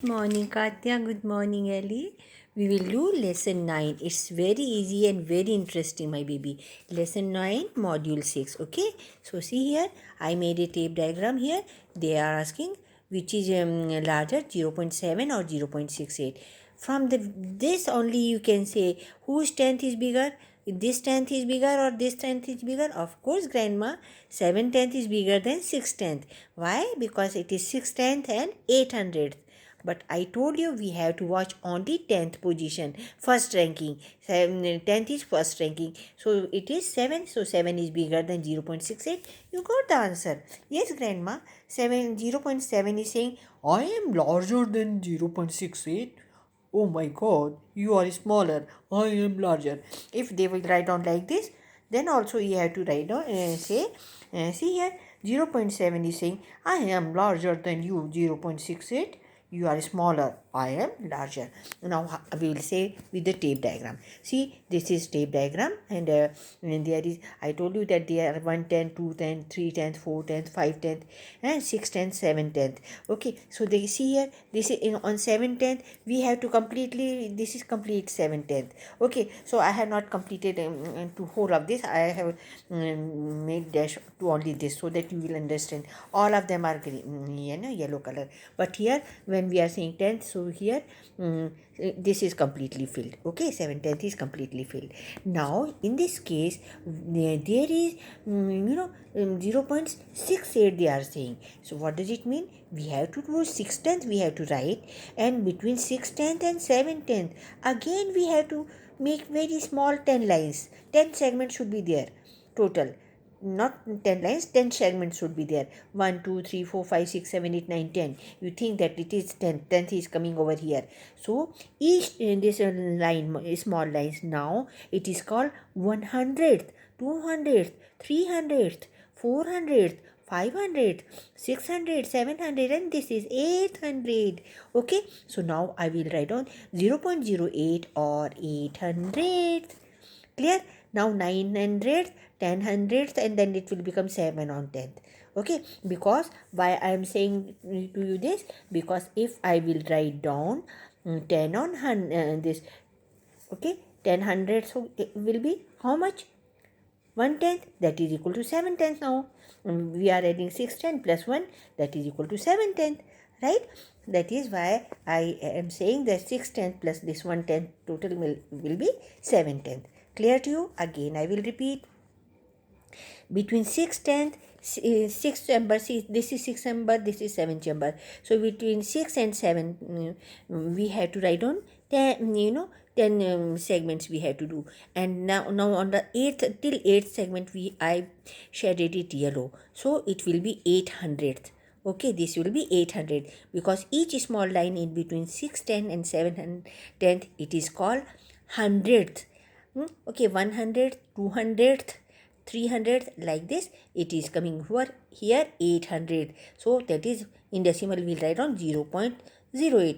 Good morning, Katya. Good morning, Ellie. We will do lesson 9. It's very easy and very interesting, my baby. Lesson 9, module 6. Okay, so see here, I made a tape diagram here. They are asking which is larger, 0.7 or 0.68. From this only you can say whose tenth is bigger. This tenth is bigger or this tenth is bigger. Of course, grandma, 7/10 is bigger than 6/10. Why? Because it is 6/10 and 800th. But I told you we have to watch only 10th position, first ranking. 10th is first ranking. So it is 7. So 7 is bigger than 0.68. You got the answer. Yes, grandma. 0.7 is saying, I am larger than 0.68. Oh my god, you are smaller. I am larger. If they will write down like this, then also you have to write down and say, see here, 0.7 is saying, I am larger than you, 0.68. You are smaller. I am larger. Now we will say with the tape diagram. See, this is tape diagram, and there is. I told you that there are 1/10, 2/10, 3/10, 4/10, 5/10, and 6/10, 7/10. Okay, so they see here. This is on 7/10. We have to completely. This is complete 7/10. Okay, so I have not completed to whole of this. I have made dash to only this so that you will understand. All of them are green, yellow color. But here when we are saying 10th, so here this is completely filled. Okay, 7/10 is completely filled. Now in this case there is 0.68 they are saying. So what does it mean? We have to do 6/10 we have to write, and between 6/10 and 7/10 again we have to make very small 10 lines. 10 segments should be there total, not 10 lines, 10 segments should be there. 1 2 3 4 5 6 7 8 9 10. You think that it is 10th is coming over here. So each in this line, small lines, now it is called 100th, 200th, 300th, 400th, 500, 600, 700, and this is 800. Okay, so now I will write down 0.08 or 800. Clear? Now 900, 10 hundredth, and then it will become 7 on 10th. Okay, because why I am saying to you this? Because if I will write down 10 on this, okay, 10 hundred, so it will be how much? 1/10, that is equal to 7/10 now. We are adding 6/10 plus 1, that is equal to 7/10, right? That is why I am saying that 6/10 plus this 1/10 total will be 7/10. Clear to you? Again I will repeat. Between 6/10, 6 chamber, this is 6 chamber, this is 7 chamber. So between 6 and 7 we have to write on 10, 10 segments we have to do. And now on the 8th till 8th segment I shaded it yellow, so it will be 800th. Okay, this will be 800 because each small line in between 6/10 and 7/10 it is called hundredth. Okay, 100th, 200th, 300th, like this it is coming here 800. So that is in decimal we'll write on 0.08.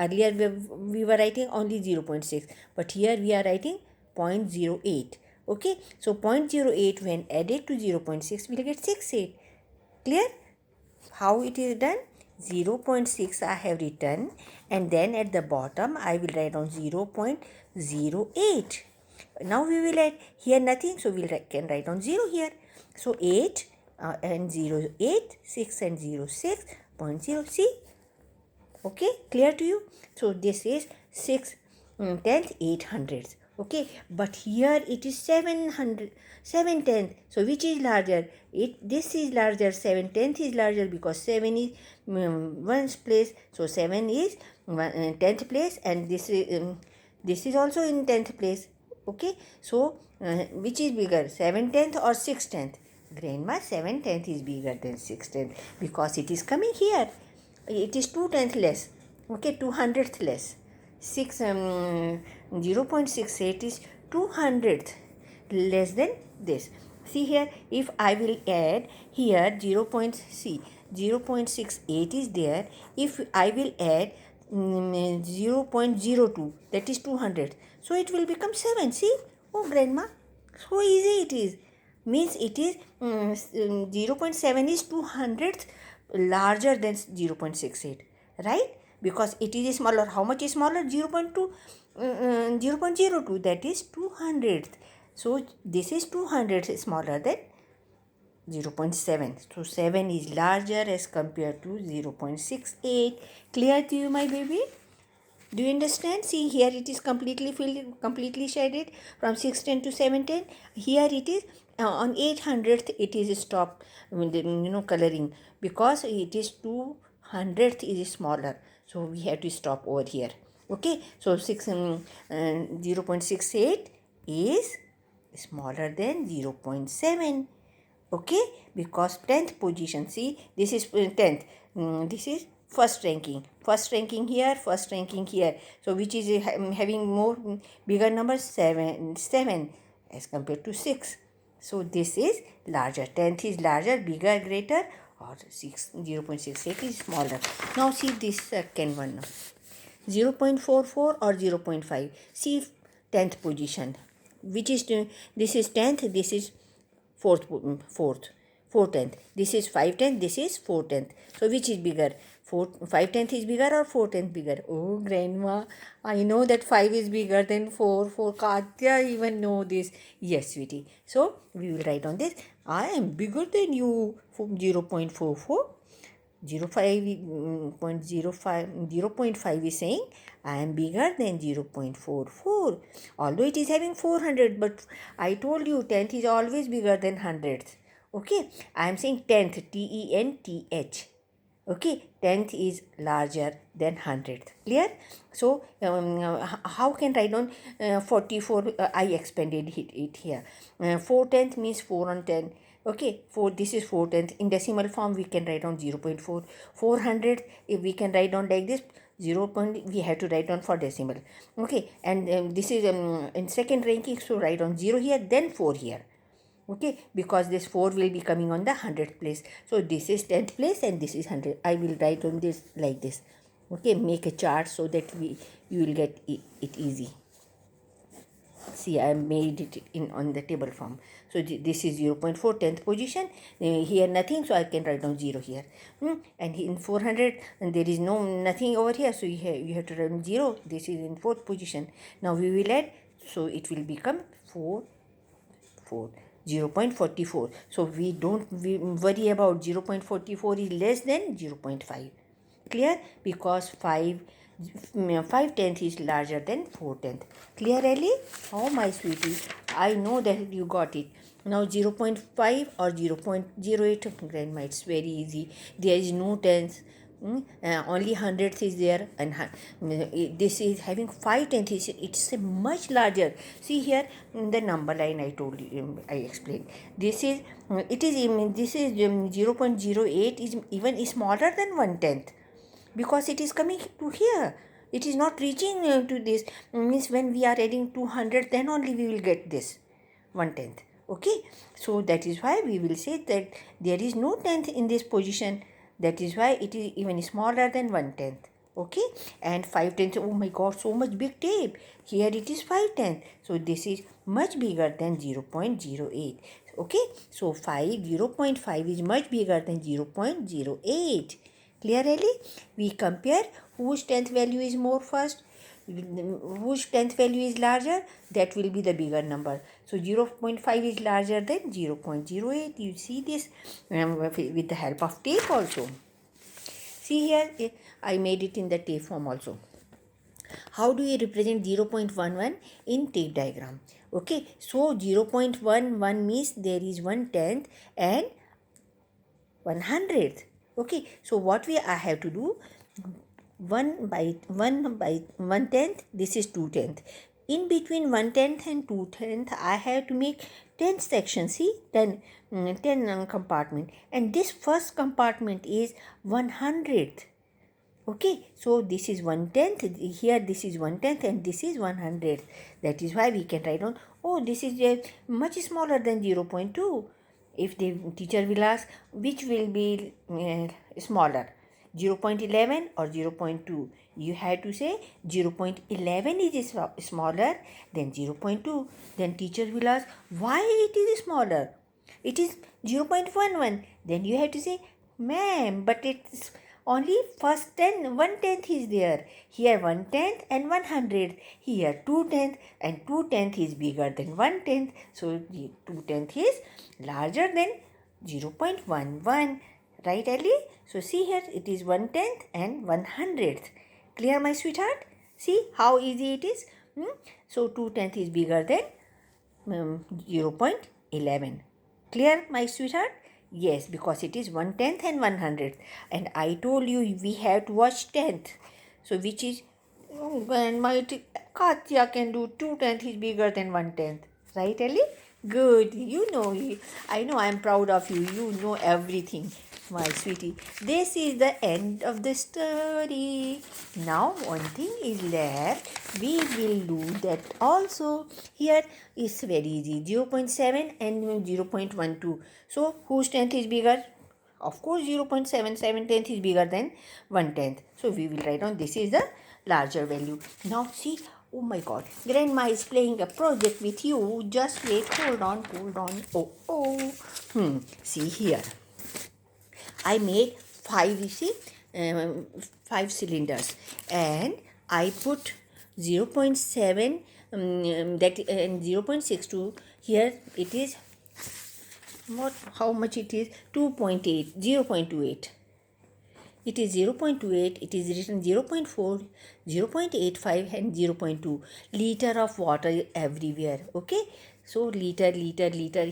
Earlier we were writing only 0.6, but here we are writing 0.08. Okay, so 0.08 when added to 0.6 we'll get 68. Clear? How it is done? 0.6 I have written, and then at the bottom I will write on 0.08. Now we will add here nothing, so we can write on 0 here. So 8 and 0, 8, 6 and 0, 6.0. See? Okay, clear to you? So this is 6 tenth, 800. Okay, but here it is 700, 7/10. So which is larger? This is larger. 7/10 is larger because 7 is one's place. So 7 is 10th place, and this is also in 10th place. Okay, so which is bigger, 7/10 or 6/10? Grandma, 7/10 is bigger than 6/10 because it is coming here. It is 2/10 less. Okay, 200th less. 0.68 is 200th less than this. See here, if I will add here 0.68 is there. If I will add 0.02, that is 200, so it will become 7. See? Oh grandma, so easy it is. Means it is 0.7 is 200th larger than 0.68, right? because it is smaller. How much is smaller? 0.02, that is 200th. So this is 200th smaller than 0.7. So 7 is larger as compared to 0.68. Clear to you, my baby? Do you understand? See, here it is completely filled, completely shaded from 610 to 710. Here it is on 800th it is stopped, coloring, because it is 200th is smaller. So we have to stop over here. Okay, so 0.68 is smaller than 0.7. Okay, because 10th position, see, this is 10th, this is first ranking here, first ranking here. So which is having more bigger number? 7 as compared to 6. So this is larger. 10th is larger, bigger, greater, or 0.68 is smaller. Now see this second one, 0.44 or 0.5. See 10th position, which is this is 10th, this is four tenth. This is 5/10, this is 4/10. So which is bigger? 5/10 is bigger or 4/10 bigger? Oh, grandma, I know that 5 is bigger than 4. Katya even know this. Yes, sweetie. So we will write on this. I am bigger than you. 0.44. 0.5 is saying I am bigger than 0.44. Although it is having 400, but I told you 10th is always bigger than 100th. Okay, I am saying 10th, TENTH. Okay, 10th is larger than 100th. Clear? So how can write down 44? I expanded it here. 4/10 means 4 on 10. Okay, this is 4/10. In decimal form we can write down 0.4. 400, if we can write down like this, 0. We have to write down for decimal. Okay, and this is in second ranking, so write down 0 here, then 4 here. Okay, because this 4 will be coming on the 100th place. So this is 10th place and this is 100. I will write on this like this. Okay, make a chart so that you will get it easy. See, I made it in on the table form. So this is 0.4, 10th position. Here nothing, so I can write down 0 here. And in 400, and there is nothing over here, so you have to write down 0. This is in 4th position. Now we will add, so it will become 4. 0.44. So we don't worry about 0.44 is less than 0.5. Clear? Because 5/10 is larger than 4/10. Clear, Ellie? Oh, my sweetie, I know that you got it. Now 0.5 or 0.08, grandma, it's very easy. There is no tenths. Only 100th is there, and this is having 5/10. It's a much larger. See here in the number line I told you, I explained. This is 0.08 is even smaller than 1/10, because it is coming to here. It is not reaching to this. Means when we are adding 200, then only we will get this 1/10. Okay, so that is why we will say that there is no tenth in this position. That is why it is even smaller than 1/10. Okay, and 5/10. Oh my God, so much big tape. Here it is 5/10. So this is much bigger than 0.08. Okay, so 0.5 is much bigger than 0.08. Clear, Ellie? We compare whose 10th value is more first, whose 10th value is larger, that will be the bigger number. So 0.5 is larger than 0.08. You see this with the help of tape also. See here, I made it in the tape form also. How do we represent 0.11 in tape diagram? Okay, so 0.11 means there is 1/10 and 100th. Okay, so what I have to do, 1/10, this is 2/10. In between 1/10 and 2/10, I have to make 10 sections. See, 10 compartment, and this first compartment is 100th. Okay, so this is 1/10, here this is 1/10, and this is 100th. That is why we can write down, oh, this is much smaller than 0.2. If the teacher will ask which will be smaller, 0.11 or 0.2, you have to say 0.11 is smaller than 0.2. Then teacher will ask why it is smaller. It is 0.11. Then you have to say, ma'am, but it's only first 1/10 is there. Here 1/10 and 100th. Here 2/10 and 2/10 is bigger than 1/10. So 2/10 is larger than 0.11. Right, Ellie? So see here, it is 1/10 and 100th. Clear, my sweetheart? See how easy it is? So 2/10 is bigger than 0.11. Clear, my sweetheart? Yes, because it is 1/10 and 100th. And I told you we have to watch 10th. So which is, when my Katya can do 2/10 is bigger than 1/10. Right, Ellie? Good. You know, I know I'm proud of you. You know everything, my sweetie. This is the end of the story. Now, one thing is left. We will do that also. Here is very easy. 0.7 and 0.12. So, whose 10th is bigger? Of course, 0.77 is bigger than 1/10. So, we will write down this is the larger value. Now, see. Oh my god, Grandma is playing a project with you. Just wait, hold on. See here. I made five, you see, 5 cylinders, and I put 0.7, that and 0.62 here. It is how much it is? 2.8, 0.28. It is 0.28, it is written 0.4, 0.85 and 0.2 liter of water everywhere. Okay, so liter,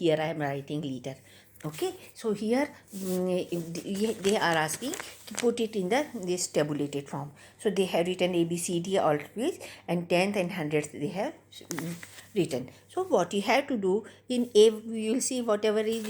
here I am writing liter. Okay, so here they are asking to put it in this tabulated form. So they have written A, B, C, D always, and 10th and 100th they have written. So what you have to do in A, you will see whatever is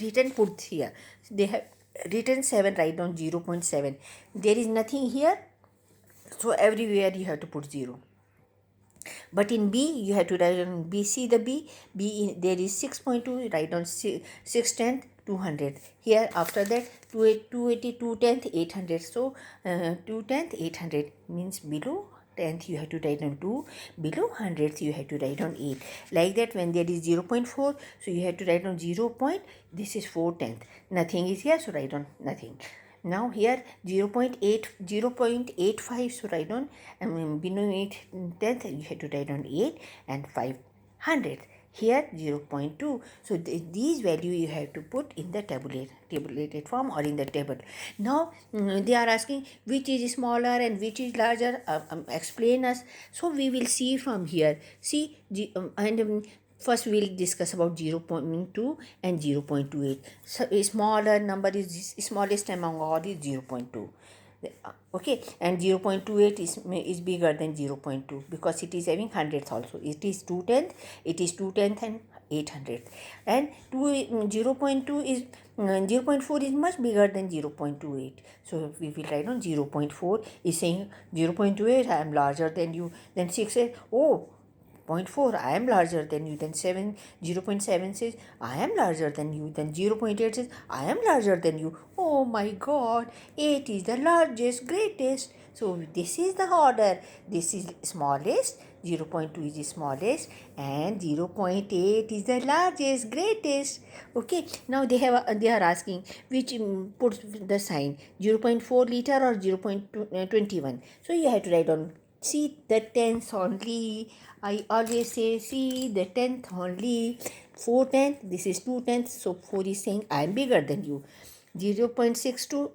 written, put here. They have written 7, write down 0.7. There is nothing here, so everywhere you have to put 0. But in B, you have to write down B. See the B. There is 6.2, write down 6/10, 200. Here, after that, 280, 2/10, 800. So, 2/10, 800 means below 10th you have to write down 2, below 100th you have to write down 8. Like that, when there is 0.4, so you have to write down 0. This is 4/10. Nothing is here, so write down nothing. Now here 0.85, so write down, below 8/10 you have to write down 8 and 500. Here 0.2. So these value you have to put in the tabulated form or in the table. Now they are asking which is smaller and which is larger. Explain us. So we will see from here. See, first we will discuss about 0.2 and 0.28. So a smaller number is smallest among all is 0.2. Okay, and 0.28 is bigger than 0.2 because it is having 100th also. It is 2/10, and 800th. And 0.2 is 0.4 is much bigger than 0.28. So we will write on 0.4 is saying 0.28 I am larger than you. Then 6 says, oh, 0.4 I am larger than you. Then 0.7 says I am larger than you. Then 0.8 says I am larger than you. Oh my god, 8 is the largest, greatest. So this is the order. This is smallest, 0.2 is the smallest, and 0.8 is the largest, greatest. Okay, now they are asking which puts the sign 0.4 liter or 0.21. So you have to write on, see the tenths only. I always say, see the 10th only. 4/10, this is 2/10, so 4 is saying I am bigger than you. 0.62,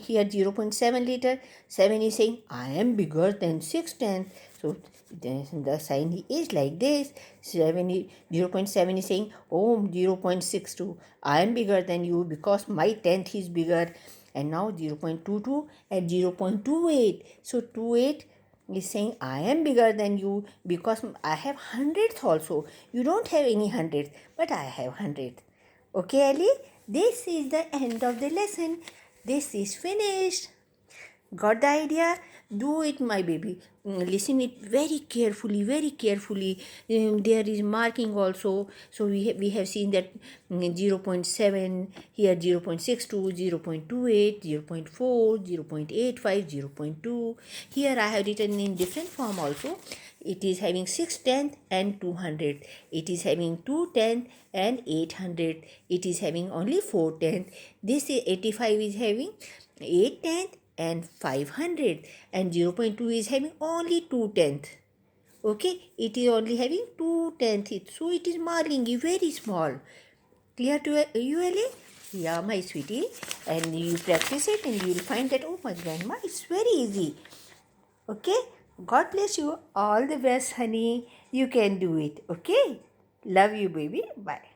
here 0.7 liter, 7 is saying I am bigger than 6/10. So the sign is like this. 0.7 is saying, oh, 0.62, I am bigger than you because my 10th is bigger. And now 0.22 and 0.28. So 28 is saying I am bigger than you because I have 100th also. You don't have any 100th, but I have 100th. Okay, Ali? This is the end of the lesson. This is finished. Got the idea? Do it, my baby. Listen it very carefully, very carefully. There is marking also. So we have seen that 0.7, here 0.62, 0.28, 0.4, 0.85, 0.2. Here I have written in different form also. It is having 6/10 and 200. It is having 2/10 and 800. It is having only 4/10. This 85 is having 8/10 and 500, and 0.2 is having only 2/10. Okay, it is only having 2/10, so it is marking very small. Clear to you, Ellie? Yeah, my sweetie. And you practice it and you will find that, oh my grandma, it's very easy. Okay, God bless you. All the best, honey. You can do it. Okay, love you, baby. Bye.